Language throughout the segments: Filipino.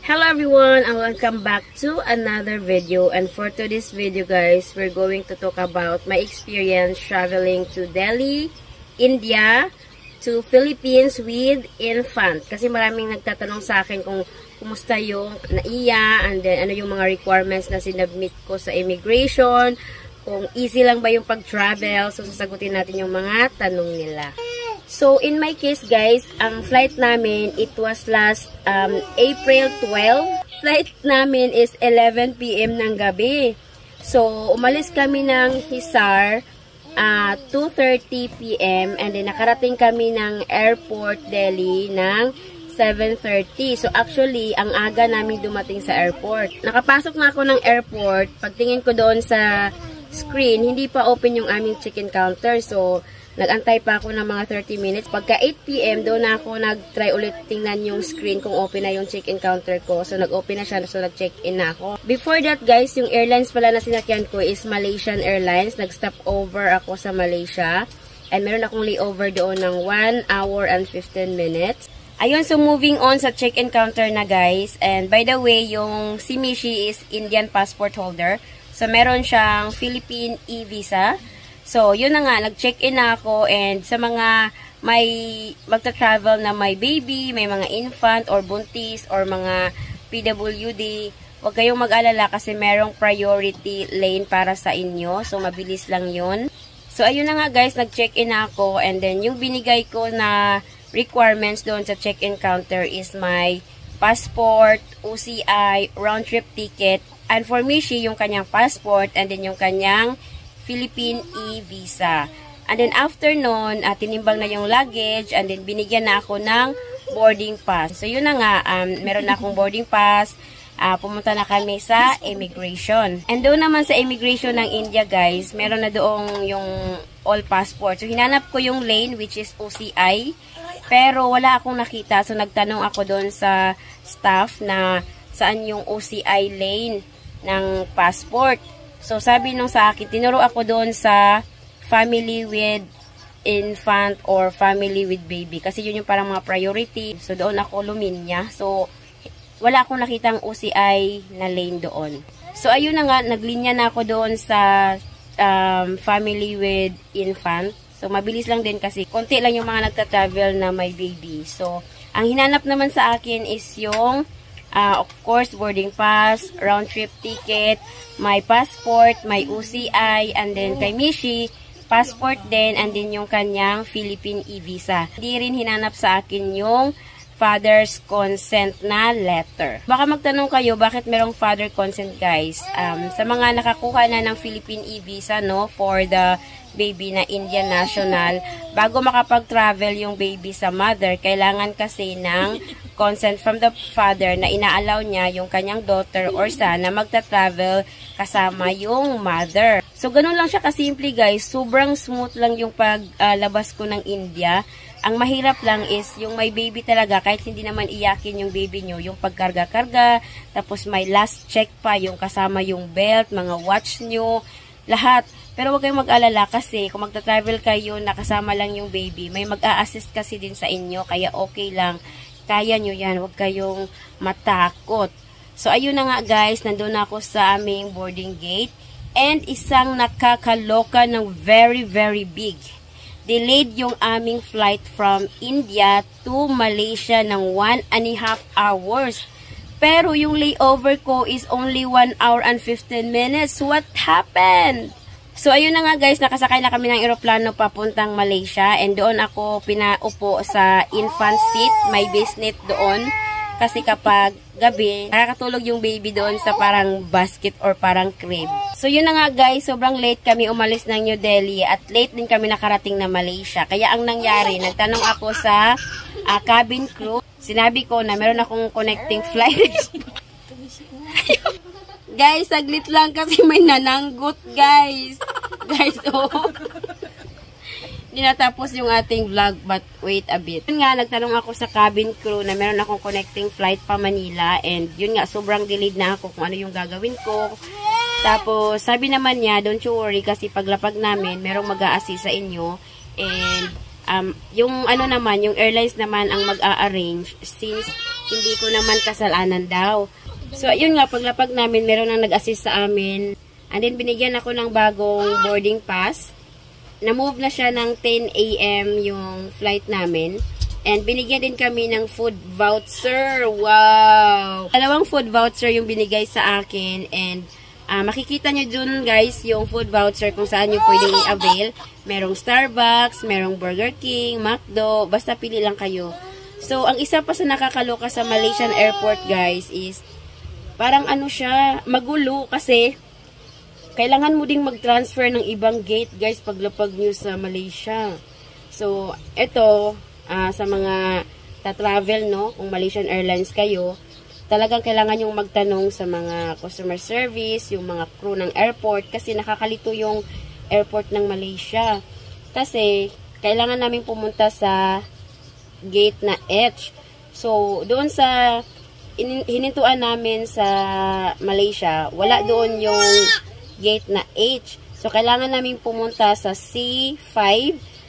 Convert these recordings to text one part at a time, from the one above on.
Hello everyone and welcome back to another video, and for today's video guys, we're going to talk about my experience traveling to Delhi, India, to Philippines with infant. Kasi maraming nagtatanong sa akin kung kumusta yung NAIA and then ano yung mga requirements na sinubmit ko sa immigration, kung easy lang ba yung pag-travel. So sasagutin natin yung mga tanong nila. So, in my case, guys, ang flight namin, it was last April 12. Flight namin is 11 PM ng gabi. So, umalis kami ng Hisar 2:30 PM and then nakarating kami ng airport Delhi ng 7:30. So, actually, ang aga namin dumating sa airport. Nakapasok na ako ng airport. Pagtingin ko doon sa screen, hindi pa open yung aming check-in counter. So, nag-antay pa ako ng mga 30 minutes. Pagka 8 PM, doon na ako nag-try ulit tingnan yung screen kung open na yung check-in counter ko. So, nag-open na siya. So, nag-check-in na ako. Before that, guys, yung airlines pala na sinakyan ko is Malaysian Airlines. Nag-stop over ako sa Malaysia. And meron akong layover doon ng 1 hour and 15 minutes. Ayun, so moving on sa check-in counter na, guys. And by the way, yung si Mishi is Indian passport holder. So, meron siyang Philippine e-visa. So, yun na nga, nag-check-in na ako, and sa mga may magta-travel na may baby, may mga infant or buntis or mga PWD, huwag kayong mag-alala kasi merong priority lane para sa inyo. So, mabilis lang yun. So, ayun na nga guys, nag-check-in na ako, and then yung binigay ko na requirements doon sa check-in counter is my passport, OCI, round-trip ticket, and for Mishi, yung kanyang passport, and then yung kanyang Philippine e-visa. And then after nun, tinimbang na yung luggage, and then binigyan na ako ng boarding pass. So yun na nga, meron na akong boarding pass. Pumunta na kami sa immigration. And doon naman sa immigration ng India guys, meron na doong yung all passport. So hinanap ko yung lane which is OCI, pero wala akong nakita. So nagtanong ako doon sa staff na saan yung OCI lane ng passport. So, sabi nung sa akin, tinuro ako doon sa family with infant or family with baby. Kasi yun yung parang mga priority. So, doon ako luminya. So, wala akong nakitang OCI na lane doon. So, ayun na nga, naglinya na ako doon sa family with infant. So, mabilis lang din kasi konti lang yung mga nagta-travel na may baby. So, ang hinanap naman sa akin is yung of course, boarding pass, round-trip ticket, my passport, my OCI, and then kay Mishi, passport din, and then yung kanyang Philippine e-visa. Hindi rin hinanap sa akin yung father's consent na letter. Baka magtanong kayo, bakit merong father consent, guys? Sa mga nakakuha na ng Philippine e-visa, no, for the baby na Indian national, bago makapag-travel yung baby sa mother, kailangan kasi ng consent from the father na inaalaw niya yung kanyang daughter or son na magta-travel kasama yung mother. So, ganun lang siya kasimple guys. Sobrang smooth lang yung paglabas ko ng India. Ang mahirap lang is yung may baby talaga, kahit hindi naman iyakin yung baby nyo, yung pagkarga-karga, tapos may last check pa, yung kasama yung belt, mga watch nyo, lahat. Pero huwag kayong mag-alala kasi kung magta-travel kayo, nakasama lang yung baby, may mag-a-assist kasi din sa inyo, kaya okay lang. Kaya nyo yan, huwag kayong matakot. So, ayun na nga guys, nandun ako sa aming boarding gate. And isang nakakaloka ng very, very big. Delayed yung aming flight from India to Malaysia ng 1.5 hours. Pero yung layover ko is only 1 hour and 15 minutes. What happened? So, ayun na nga guys, nakasakay na kami ng eroplano papuntang Malaysia. And doon ako pinaupo sa infant seat. May bassinet doon. Kasi kapag gabi, nakakatulog yung baby doon sa parang basket or parang crib. So, yun na nga guys, sobrang late kami umalis ng New Delhi. At late din kami nakarating na Malaysia. Kaya ang nangyari, nagtanong ako sa cabin crew. Sinabi ko na meron akong connecting flight. Guys, saglit lang kasi may nananggot, guys. Guys, oh. Hindi natapos yung ating vlog, but wait a bit. Yun nga, nagtanong ako sa cabin crew na meron akong connecting flight pa Manila. And yun nga, sobrang delayed na ako kung ano yung gagawin ko. Tapos, sabi naman niya, don't you worry kasi paglapag namin, merong mag-a-assist sa inyo. And yung ano naman, yung airlines naman ang mag-a-arrange since hindi ko naman kasalanan daw. So, ayun nga, paglapag namin, meron nang nag-assist sa amin. And then, binigyan ako ng bagong boarding pass. Na-move na siya ng 10 a.m. yung flight namin. And binigyan din kami ng food voucher. Wow! 2 food voucher yung binigay sa akin. And makikita nyo dun guys yung food voucher kung saan nyo pwedeng i-avail. Merong Starbucks, merong Burger King, McDo. Basta pili lang kayo. So, ang isa pa sa nakakaloka sa Malaysian airport guys is parang ano siya, magulo kasi kailangan mo ding mag-transfer ng ibang gate guys paglapag nyo sa Malaysia. So, ito sa mga ta-travel, no, kung Malaysian Airlines kayo, talagang kailangan yung magtanong sa mga customer service, yung mga crew ng airport, kasi nakakalito yung airport ng Malaysia. Kasi, kailangan namin pumunta sa gate na H. So, doon sa hinintuan namin sa Malaysia, wala doon yung gate na H. So, kailangan namin pumunta sa C5,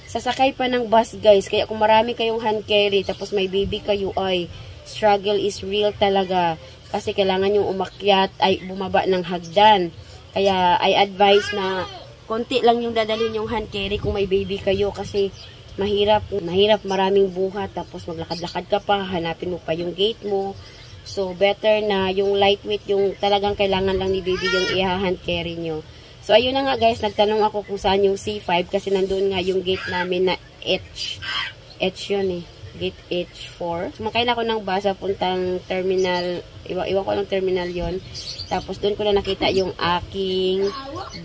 sasakay pa ng bus guys. Kaya kung marami kayong hand carry tapos may baby kayo, ay struggle is real talaga. Kasi kailangan yung umakyat ay bumaba ng hagdan. Kaya I advise na konti lang yung dadalhin yung hand carry kung may baby kayo. Kasi mahirap maraming buhat. Tapos maglakad-lakad ka pa, hanapin mo pa yung gate mo. So better na yung lightweight, yung talagang kailangan lang ni baby yung i-hand carry nyo. So, ayun na nga guys, nagtanong ako kung saan yung C5 kasi nandun nga yung gate namin na H. H yun eh. Gate H4. Sumakay na ako ng bus puntang terminal. Iwan ko ng terminal yon. Tapos, doon ko na nakita yung aking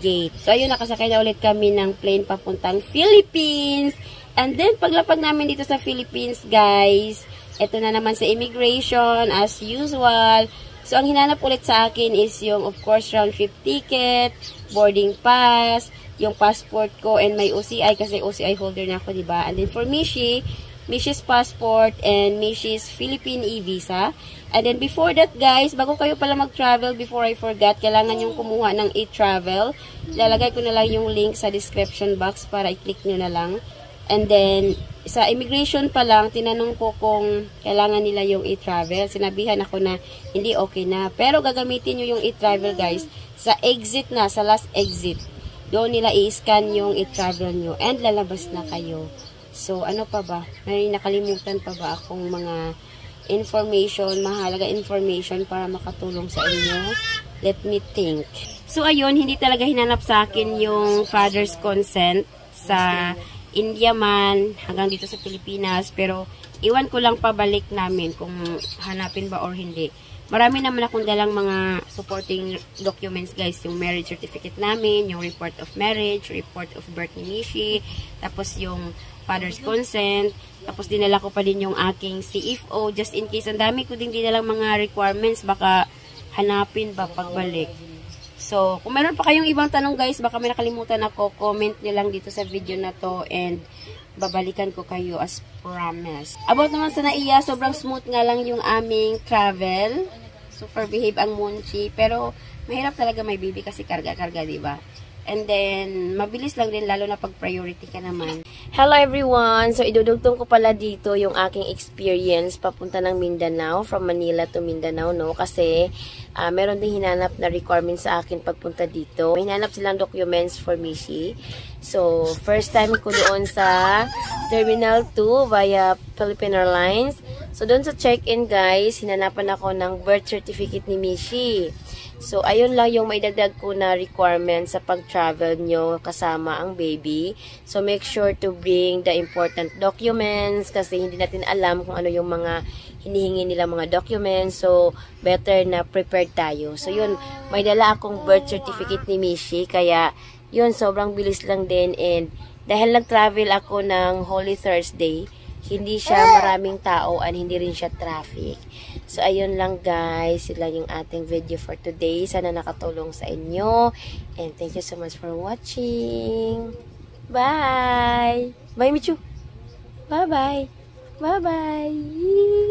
gate. So, ayun, nakasakay na ulit kami ng plane papuntang Philippines. And then, paglapag namin dito sa Philippines, guys, ito na naman sa immigration, as usual. So, ang hinanap ulit sa akin is yung, of course, round trip ticket, boarding pass, yung passport ko, and may OCI kasi OCI holder na ako, diba? And then for Mishi's passport, and Mishi's Philippine e-visa. And then before that, guys, bago kayo pala mag-travel, before I forgot, kailangan yung kumuha ng e-travel. Lalagay ko na lang yung link sa description box para i-click nyo na lang. And then, sa immigration pa lang, tinanong ko kung kailangan nila yung e-travel. Sinabihan ako na hindi okay na. Pero gagamitin nyo yung e-travel guys sa exit na, sa last exit. Doon nila i-scan yung e-travel nyo and lalabas na kayo. So, ano pa ba? May nakalimutan pa ba akong mga information, mahalaga information para makatulong sa inyo? Let me think. So, ayun, hindi talaga hinanap sa akin yung father's consent sa India man, hanggang dito sa Pilipinas, pero iwan ko lang pabalik namin kung hanapin ba or hindi. Marami naman akong dalang mga supporting documents guys, yung marriage certificate namin, yung report of marriage, report of birth ni Mishi, tapos yung father's consent, tapos dinala ko pa din yung aking CFO, just in case, ang dami ko din dinalang mga requirements, baka hanapin ba pagbalik. So, kung meron pa kayong ibang tanong guys, baka may nakalimutan ako, comment nyo lang dito sa video na to and babalikan ko kayo as promise. About naman sa Naiya, sobrang smooth nga lang yung aming travel. Super behave ang Munchi, pero mahirap talaga may baby kasi karga-karga, diba? And then, mabilis lang din, lalo na pag priority ka naman. Hello everyone! So, idudugtong ko pala dito yung aking experience papunta ng Mindanao, from Manila to Mindanao, no? Kasi, meron din hinanap na requirement sa akin pagpunta dito. May hinanap silang documents for Mishi. So, first time ko doon sa Terminal 2 via Philippine Airlines. So, doon sa check-in guys, hinanapan ako ng birth certificate ni Mishi. So, ayun lang yung maidagdag ko na requirement sa pag-travel nyo kasama ang baby. So, make sure to bring the important documents kasi hindi natin alam kung ano yung mga hinihingi nila mga documents. So, better na prepared tayo. So, yun, may dala akong birth certificate ni Mishi. Kaya, yun, sobrang bilis lang din. And, dahil nag-travel ako ng Holy Thursday, hindi siya maraming tao and hindi rin siya traffic. So, ayun lang guys. Yun lang yung ating video for today. Sana nakatulong sa inyo. And thank you so much for watching. Bye! Bye, Michu! Bye-bye! Bye-bye!